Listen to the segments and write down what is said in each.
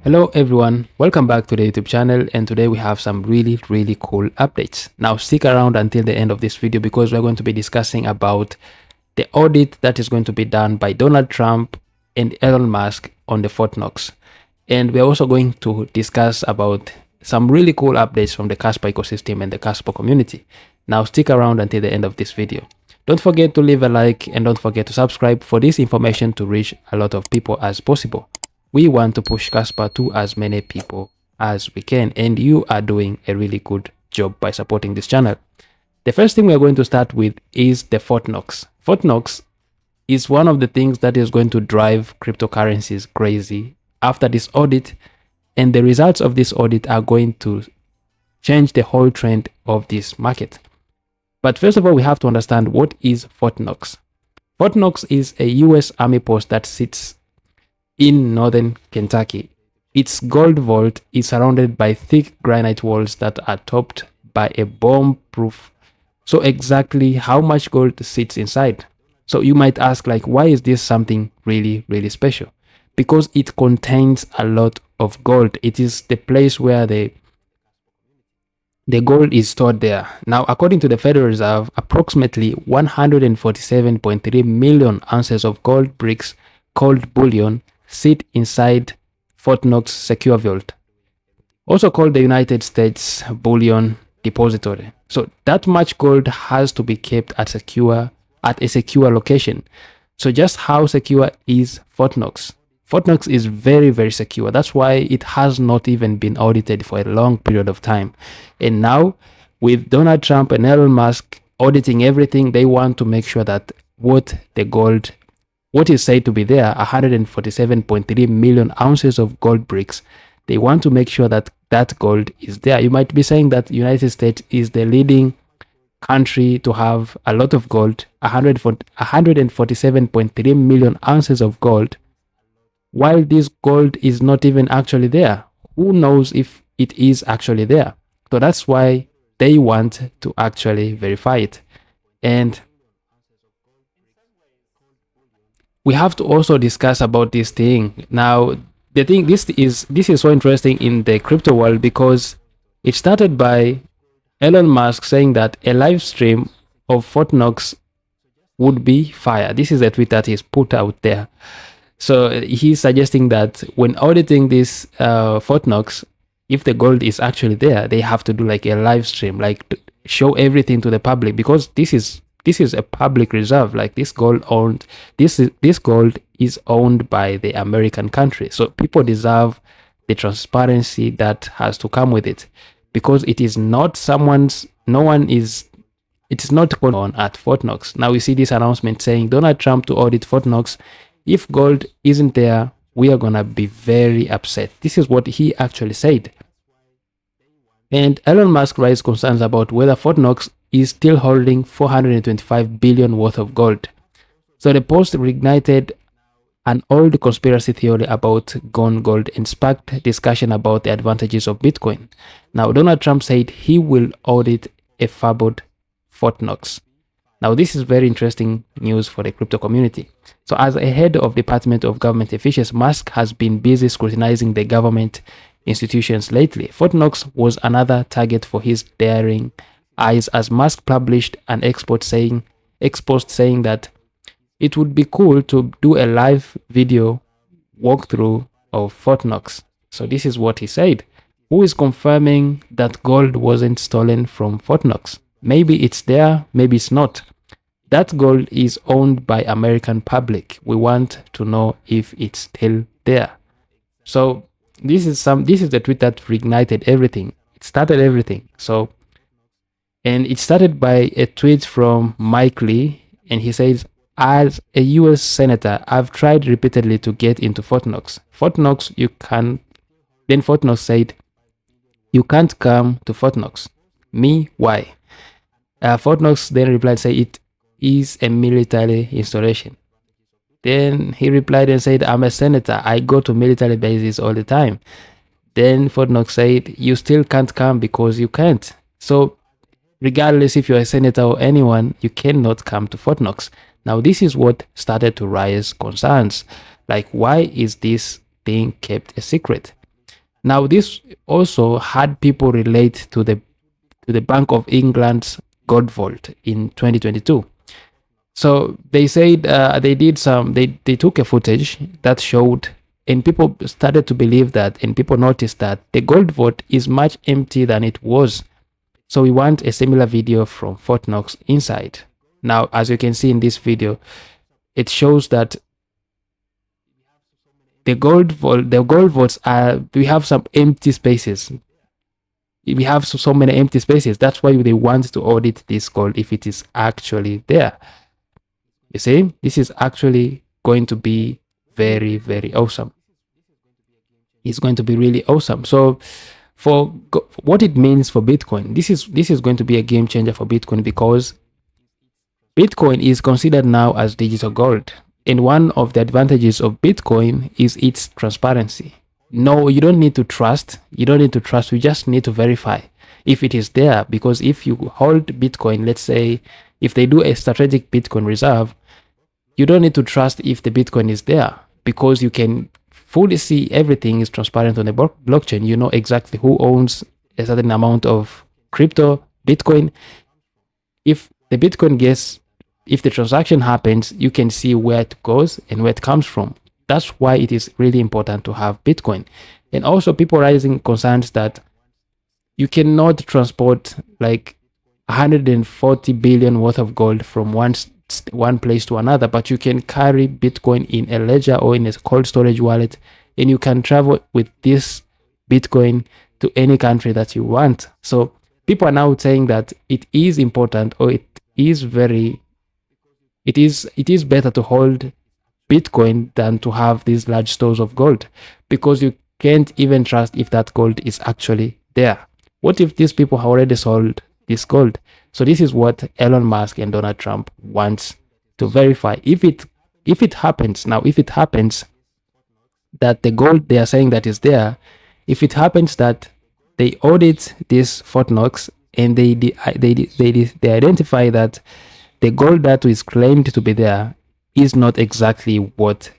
Hello everyone, welcome back to the YouTube channel, and today we have some really cool updates. Now stick around until the end of this video because we're going to be discussing about the audit that is going to be done by Donald Trump and Elon Musk on the Fort Knox. And we're also going to discuss about some really cool updates from the Kaspa ecosystem and the Kaspa community. Now stick around until the end of this video. Don't forget to leave a like and don't forget to subscribe for this information to reach a lot of people as possible. We want to push Kaspa to as many people as we can, and you are doing a really good job by supporting this channel. The first thing we are going to start with is the Fort Knox. Fort Knox is one of the things that is going to drive cryptocurrencies crazy after this audit, and the results of this audit are going to change the whole trend of this market. But first of all, we have to understand what is Fort Knox. Fort Knox is a US Army post that sits in northern Kentucky. Its gold vault is surrounded by thick granite walls that are topped by a bomb-proof. So exactly how much gold sits inside? So you might ask, like, why is this something really special? Because it contains a lot of gold. It is the place where the gold is stored there. Now, according to the Federal Reserve, approximately 147.3 million ounces of gold bricks called bullion sit inside Fort Knox Secure Vault, also called the United States Bullion Depository. So that much gold has to be kept at a secure location. So just how secure is Fort Knox? Fort Knox is very secure. That's why it has not even been audited for a long period of time. And now with Donald Trump and Elon Musk auditing everything, they want to make sure that what is said to be there, 147.3 million ounces of gold bricks, they want to make sure that that gold is there. You might be saying that the United States is the leading country to have a lot of gold, 147.3 million ounces of gold, while this gold is not even actually there. Who knows if it is actually there? So that's why they want to actually verify it. And we have to also discuss about this thing. Now, the thing, this is so interesting in the crypto world because it started by Elon Musk saying that a live stream of Fort Knox would be fire. This is a tweet that he's put out there. So he's suggesting that when auditing this Fort Knox, if the gold is actually there, they have to do like a live stream, like to show everything to the public, because this is a public reserve. Like this gold is owned by the American country. So people deserve the transparency that has to come with it, because it is not it's not going on at Fort Knox. Now we see this announcement saying Donald Trump to audit Fort Knox. If gold isn't there, we are gonna be very upset. This is what he actually said. And Elon Musk raised concerns about whether Fort Knox is still holding 425 billion worth of gold. So the post reignited an old conspiracy theory about gone gold and sparked discussion about the advantages of Bitcoin. Now, Donald Trump said he will audit a fabled Fort Knox. Now, this is very interesting news for the crypto community. So as a head of Department of Government Efficiency, Musk has been busy scrutinizing the government institutions lately. Fort Knox was another target for his daring eyes, as Musk published an export saying that it would be cool to do a live video walkthrough of Fort Knox. So this is what he said. Who is confirming that gold wasn't stolen from Fort Knox? Maybe it's there, maybe it's not. That gold is owned by American public. We want to know if it's still there. So this is the tweet that reignited everything. It started everything. And it started by a tweet from Mike Lee, and he says, as a US senator, I've tried repeatedly to get into Fort Knox. Fort Knox said, you can't come to Fort Knox. Me, why? Fort Knox then replied, say it is a military installation. Then he replied and said, I'm a senator. I go to military bases all the time. Then Fort Knox said, you still can't come because you can't. So regardless if you're a senator or anyone, you cannot come to Fort Knox. Now, this is what started to raise concerns. Like, why is this being kept a secret? Now, this also had people relate to the Bank of England's gold vault in 2022. So they said they took a footage that showed, and people started to believe that, and people noticed that the gold vault is much empty than it was. So we want a similar video from Fort Knox inside. Now, as you can see in this video, it shows that the gold vaults are, we have some empty spaces. We have so many empty spaces. That's why they want to audit this gold if it is actually there. You see, this is actually going to be very, very awesome. It's going to be really awesome. So for what it means for Bitcoin, this is going to be a game changer for Bitcoin, because Bitcoin is considered now as digital gold. And one of the advantages of Bitcoin is its transparency. No, you don't need to trust. You don't need to trust. You just need to verify if it is there. Because if you hold Bitcoin, let's say if they do a strategic Bitcoin reserve, you don't need to trust if the Bitcoin is there, because you can fully see everything is transparent on the blockchain. You know exactly who owns a certain amount of crypto, Bitcoin. If the Bitcoin gets, if the transaction happens, you can see where it goes and where it comes from. That's why it is really important to have Bitcoin. And also people raising concerns that you cannot transport like 140 billion worth of gold from one place to another, but you can carry Bitcoin in a ledger or in a cold storage wallet, and you can travel with this Bitcoin to any country that you want. So people are now saying that it is important, or it is better to hold Bitcoin than to have these large stores of gold, because you can't even trust if that gold is actually there. What if these people have already sold this gold? So this is what Elon Musk and Donald Trump wants to verify. If it happens that the gold they are saying that is there, if it happens that they audit this Fort Knox and they identify that the gold that is claimed to be there is not exactly what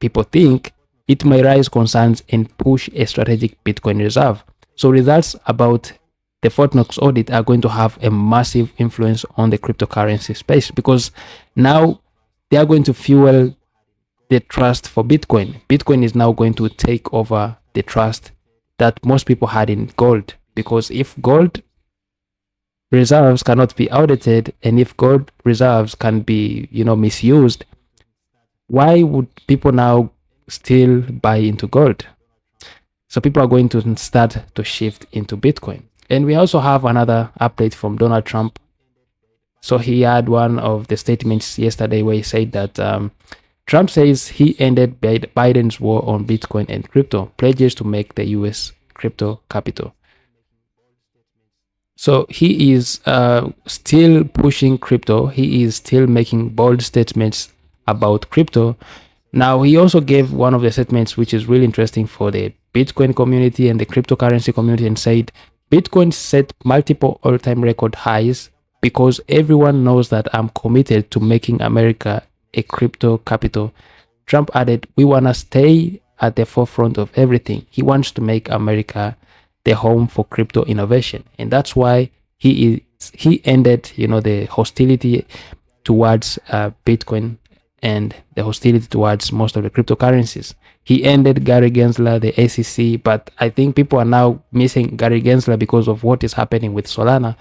people think, it may raise concerns and push a strategic Bitcoin reserve. So results about the Fort Knox audit are going to have a massive influence on the cryptocurrency space, because now they are going to fuel the trust for Bitcoin. Bitcoin is now going to take over the trust that most people had in gold, because if gold reserves cannot be audited, and if gold reserves can be, misused, why would people now still buy into gold? So people are going to start to shift into Bitcoin. And we also have another update from Donald Trump. So he had one of the statements yesterday where he said that Trump says he ended Biden's war on Bitcoin and crypto, pledges to make the US crypto capital. So he is still pushing crypto. He is still making bold statements about crypto. Now, he also gave one of the statements which is really interesting for the Bitcoin community and the cryptocurrency community, and said Bitcoin set multiple all-time record highs because everyone knows that I'm committed to making America a crypto capital. Trump added, we want to stay at the forefront of everything. He wants to make America the home for crypto innovation, and that's why he ended the hostility towards Bitcoin and the hostility towards most of the cryptocurrencies. He ended Gary Gensler, the SEC, but I think people are now missing Gary Gensler because of what is happening with Solana.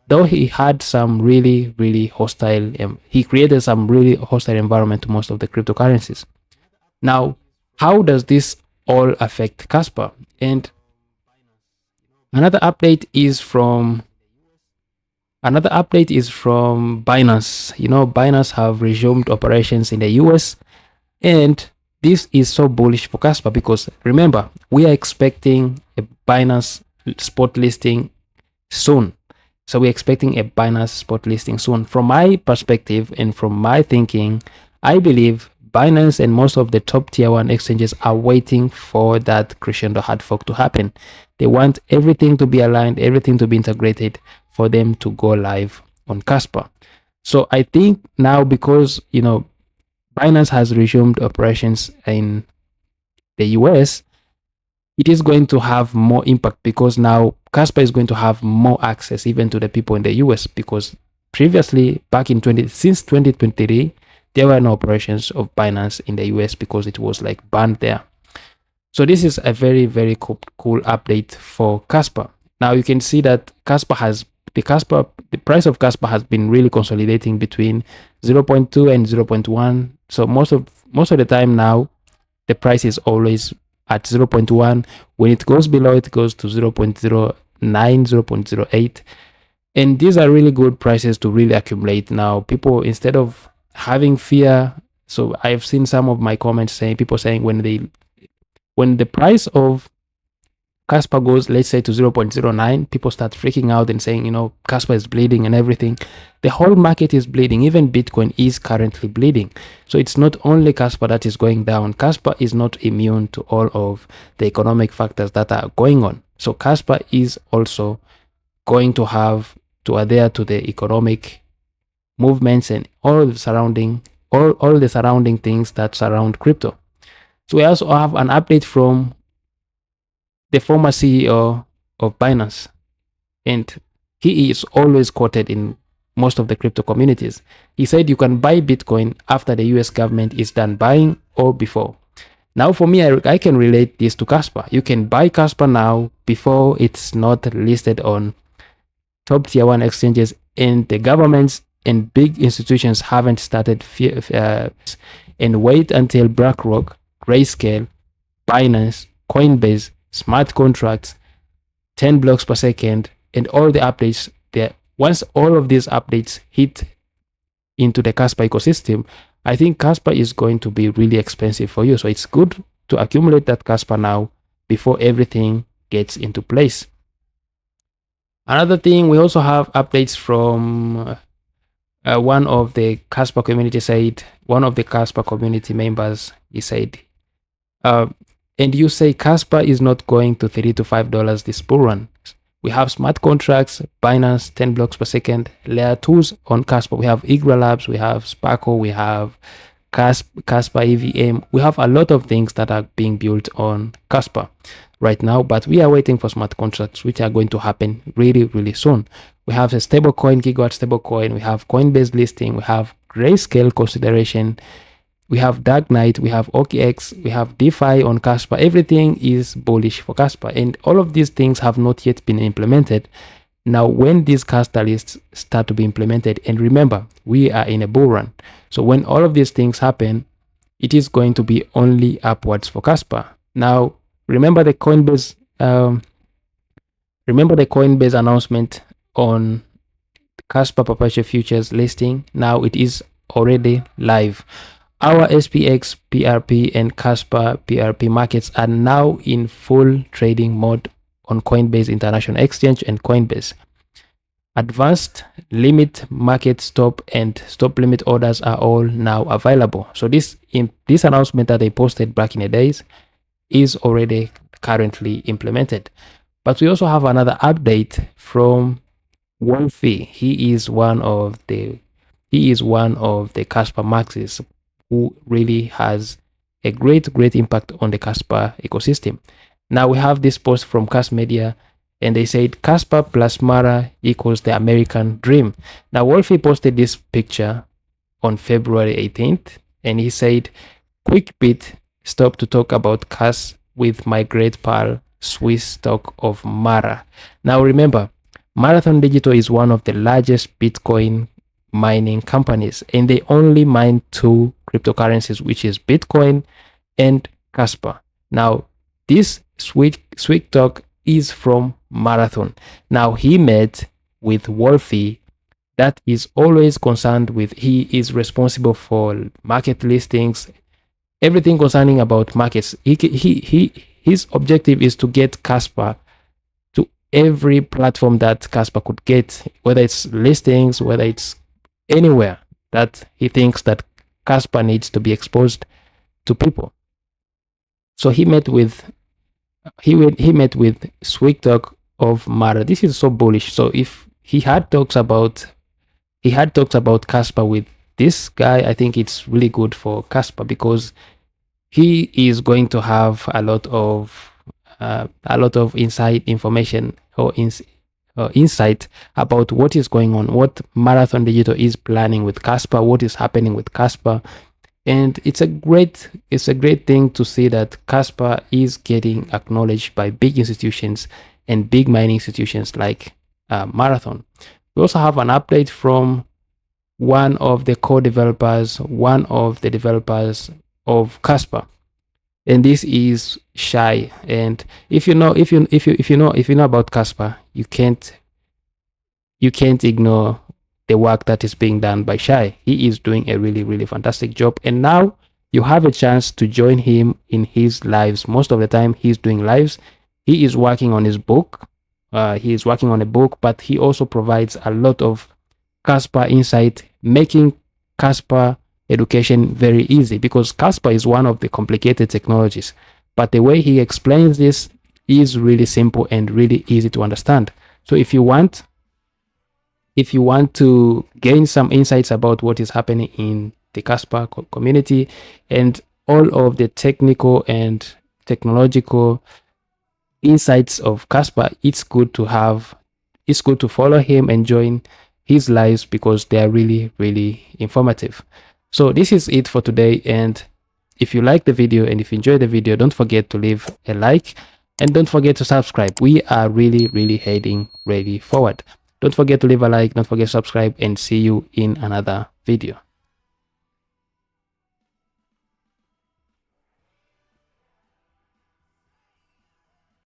Though he had some really, really hostile, he created some really hostile environment to most of the cryptocurrencies. Now, how does this all affect Kaspa? And another update is from Binance. Binance have resumed operations in the US, and this is so bullish for Kaspa because remember, we are expecting a Binance spot listing soon. So we're expecting a Binance spot listing soon. From my perspective and from my thinking, I believe Binance and most of the top tier 1 exchanges are waiting for that crescendo hard fork to happen. They want everything to be aligned, everything to be integrated for them to go live on Kaspa. So I think now, because Binance has resumed operations in the US, it is going to have more impact, because now Kaspa is going to have more access even to the people in the US, because previously back in since 2023 there were no operations of Binance in the US because it was like banned there. So this is a very, very cool update for Kaspa. Now you can see that the price of Kaspa has been really consolidating between 0.2 and 0.1. So most of the time now, the price is always at 0.1. When it goes below, it goes to 0.09, 0.08. And these are really good prices to really accumulate. Now, people, instead of having fear, so I've seen some of my comments saying, people saying when the price of Kaspa goes, let's say, to 0.09, people start freaking out and saying, Kaspa is bleeding and everything. The whole market is bleeding. Even Bitcoin is currently bleeding. So it's not only Kaspa that is going down. Kaspa is not immune to all of the economic factors that are going on. So Kaspa is also going to adhere to the economic movements and all the surrounding things that surround crypto. So we also have an update from the former CEO of Binance, and he is always quoted in most of the crypto communities. He said you can buy Bitcoin after the US government is done buying or before. Now for me, I can relate this to Kaspa. You can buy Kaspa now before it's not listed on top tier 1 exchanges, and the governments and big institutions haven't started and wait until BlackRock, Grayscale, Binance, Coinbase, smart contracts, 10 blocks per second, and all the updates there. Once all of these updates hit into the Kaspa ecosystem, I think Kaspa is going to be really expensive for you. So it's good to accumulate that Kaspa now before everything gets into place. Another thing, we also have updates from one of the Kaspa community said, one of the Kaspa community members, he said, and you say Kaspa is not going to $3 to $5 this bull run. We have smart contracts, Binance, 10 blocks per second, layer 2s on Kaspa. We have Igra Labs, we have Sparkle, we have Kaspa EVM. We have a lot of things that are being built on Kaspa right now, but we are waiting for smart contracts, which are going to happen really, really soon. We have a stablecoin, Gigawatt stablecoin, we have Coinbase listing, we have Grayscale consideration, we have Dark Knight, we have OKX, we have DeFi on Kaspa. Everything is bullish for Kaspa, and all of these things have not yet been implemented. Now, when these catalysts start to be implemented, and remember, we are in a bull run. So when all of these things happen, it is going to be only upwards for Kaspa. Now, remember the Coinbase announcement on Kaspa Perpetual Futures listing. Now it is already live. Our SPX, PRP, and Kaspa PRP markets are now in full trading mode on Coinbase International Exchange and Coinbase. Advanced limit market stop and stop limit orders are all now available. So this announcement that they posted back in the days is already currently implemented. But we also have another update from Wolfie. He is one of the Kaspa maxis who really has a great impact on the Kaspa ecosystem. Now we have this post from Kas Media, and they said Kaspa plus Mara equals the American dream. Now Wolfie posted this picture on February 18th, and he said, "Quick bit, stop to talk about Kas with my great pal, Swiss stock of Mara." Now remember, Marathon Digital is one of the largest Bitcoin mining companies, and they only mine two cryptocurrencies, which is Bitcoin and Kaspa. Now this Sweet Talk is from Marathon. Now he met with Wolfie, that is always concerned with, he is responsible for market listings, everything concerning about markets. His objective is to get Kaspa to every platform that Kaspa could get, whether it's listings, whether it's anywhere that he thinks that Kaspa needs to be exposed to people. So he met with Sweet Talk of Mara. This is so bullish. So if he had talks about Kaspa with this guy, I think it's really good for Kaspa, because he is going to have a lot of a lot of inside information or insight about what is going on, what Marathon Digital is planning with Kaspa, what is happening with Kaspa. And it's a great thing to see that Kaspa is getting acknowledged by big institutions and big mining institutions like Marathon. We also have an update from one of the co-developers, one of the developers of Kaspa, and this is Shai. And if you know about Kaspa, you can't ignore the work that is being done by Shai. He is doing a really fantastic job, and now you have a chance to join him in his lives. Most of the time he's doing lives. He is working on his book. He is working on a book, but he also provides a lot of Kaspa insight, making Kaspa education very easy, because Kaspa is one of the complicated technologies, but the way he explains this is really simple and really easy to understand. So if you want to gain some insights about what is happening in the Kaspa community and all of the technical and technological insights of Kaspa, it's good to follow him and join his lives, because they are really informative. So this is it for today, and if you like the video and if you enjoyed the video, don't forget to leave a like and don't forget to subscribe. We are really heading forward. Don't forget to leave a like, don't forget to subscribe, and see you in another video.